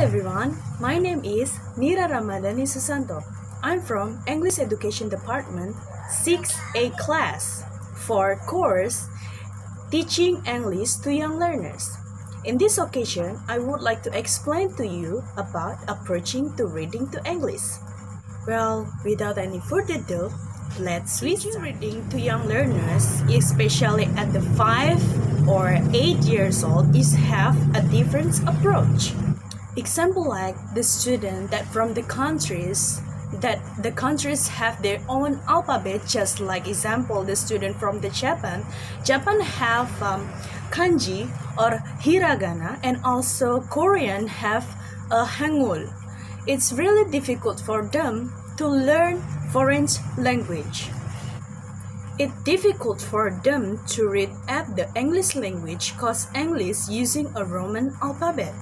everyone, my name is Nira Ramadhani Susanto. I'm from English Education Department 6A class for course Teaching English to Young Learners. In this occasion, I would like to explain to you about approaching to reading to English. Well, without any further ado, let's switch to reading to young learners, especially at the 5 or 8 years old, is have a different approach. Example like the student that from the countries have their own alphabet, just like example the student from the Japan have kanji or hiragana, and also Korean have a hangul. It's really difficult for them to learn foreign language. It's difficult for them to read at the English language cause English using a Roman alphabet.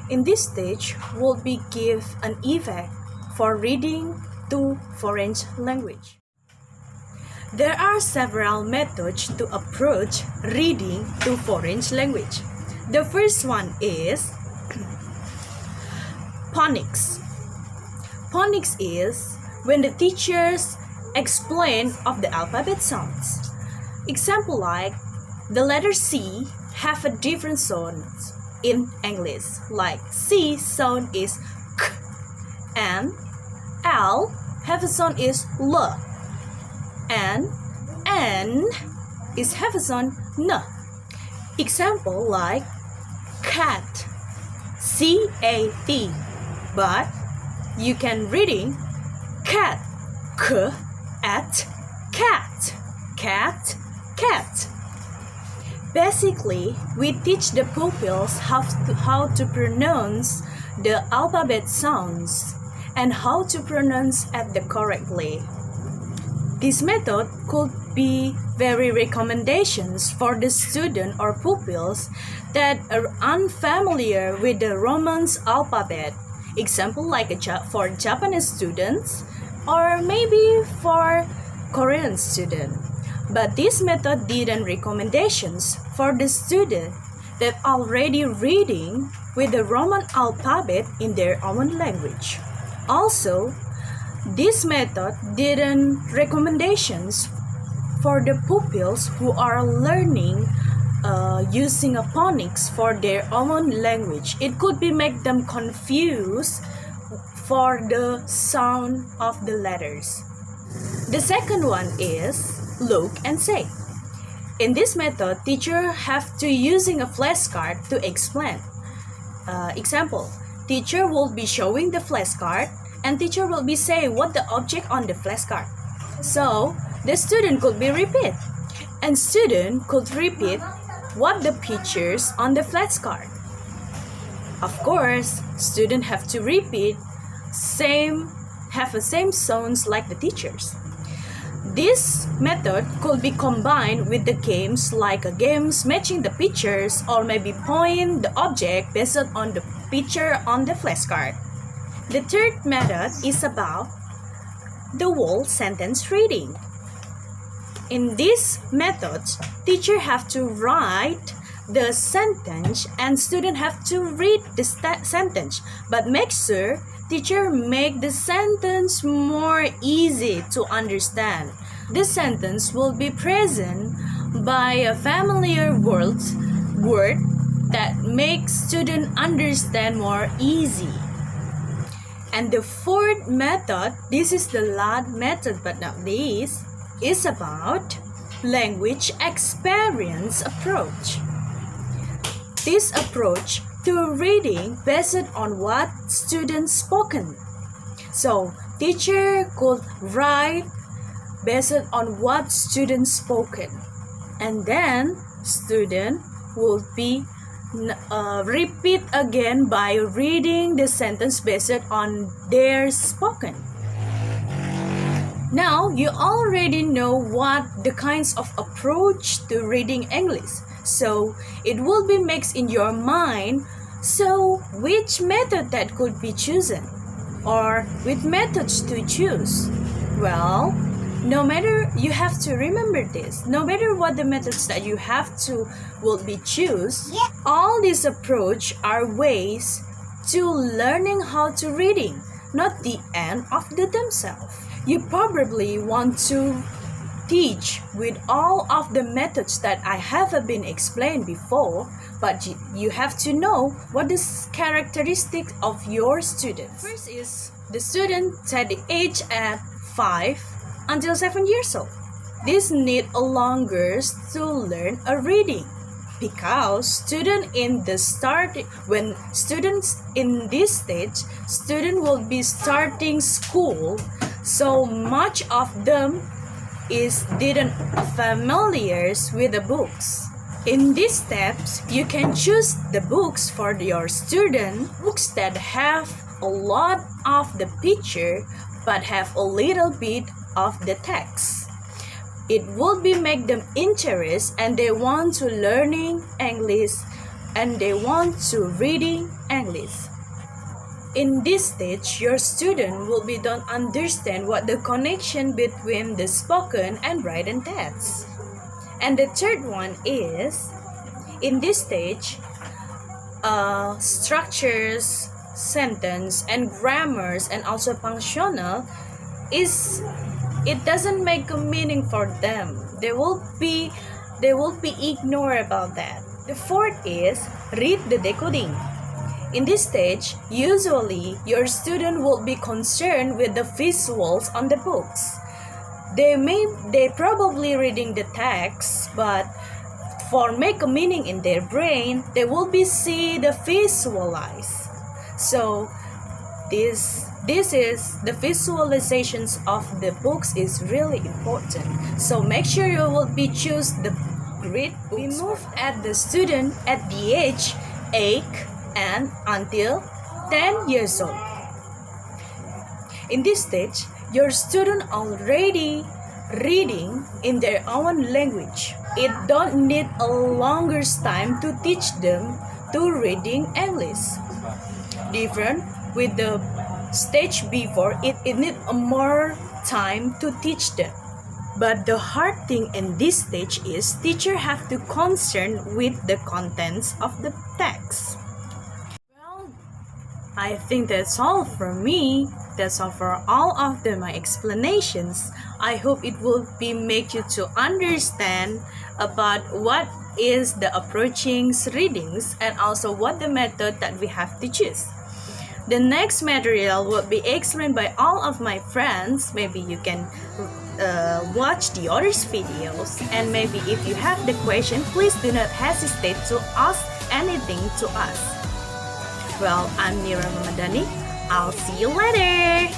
In this stage, will be give an effect for reading to foreign language. There are several methods to approach reading to foreign language. The first one is phonics. Phonics is when the teachers explain of the alphabet sounds. Example like the letter C have a different sounds in English, like C sound is K, and L have a sound is L, and N is have a sound N. Example like cat, C-A-T, but you can reading cat, K, at, cat, cat, cat. Basically, we teach the pupils how to pronounce the alphabet sounds and how to pronounce it correctly. This method could be very recommendations for the student or pupils that are unfamiliar with the Roman alphabet. Example like for Japanese students or maybe for Korean students. But this method didn't recommendations for the student that already reading with the Roman alphabet in their own language. Also, this method didn't recommendations for the pupils who are learning using a phonics for their own language. It could be make them confused for the sound of the letters. The second one is look and say. In this method, teacher have to using a flashcard to explain. Example, teacher will be showing the flashcard and teacher will be saying what the object on the flashcard. So the student could be repeat, and student could repeat what the pictures on the flashcard. Of course, student have to repeat have the same sounds like the teachers. This method could be combined with the games like games matching the pictures or maybe point the object based on the picture on the flashcard. The third method is about the whole sentence reading. In this method, teacher have to write the sentence and student have to read the sentence, but make sure teacher make the sentence more easy to understand. The sentence will be present by a familiar word that makes student understand more easy. And the fourth method, this is the last method but not least, is about language experience approach. This approach to reading based on what students spoken. So teacher could write based on what students spoken, and then student will be repeat again by reading the sentence based on their spoken. Now you already know what the kinds of approach to reading English, so it will be mixed in your mind. So which method that could be chosen, or which methods to choose? Well, no matter, you have to remember this, no matter what the methods that you have to will be choose, all these approach are ways to learning how to reading, not the end of the themselves. You probably want to teach with all of the methods that I have been explained before, but you have to know what is characteristic of your student. First is the student at the age at 5 until 7 years old. This need a longer to learn a reading because when students in this stage, student will be starting school, so much of them didn't familiar with the books. In these steps, you can choose the books for your student, books that have a lot of the picture but have a little bit of the text. It will be make them interest and they want to learning English and they want to reading English. In this stage, your student will be don't understand what the connection between the spoken and written text. And the third one is, in this stage, structures, sentence, and grammars, and also punctual it doesn't make a meaning for them. They will be ignore about that. The fourth is read the decoding. In this stage, usually your student will be concerned with the visuals on the books. They probably reading the text, but for make a meaning in their brain, they will be see the visualize. So this is the visualizations of the books is really important. So make sure you will be choose the great books. We move at the student at the age 8 and until 10 years old. In this stage, your student already reading in their own language. It don't need a longer time to teach them to reading English. Different with the stage before, it need more time to teach them. But the hard thing in this stage is teacher have to concern with the contents of the text. Well, I think that's all for me. That's all for all of my explanations. I hope it will be make you to understand about what is the approaching readings and also what the method that we have to choose. The next material will be explained by all of my friends. Maybe you can watch the others videos, and maybe if you have the question, please do not hesitate to ask anything to us. Well, I'm Mira Ramadhani. I'll see you later.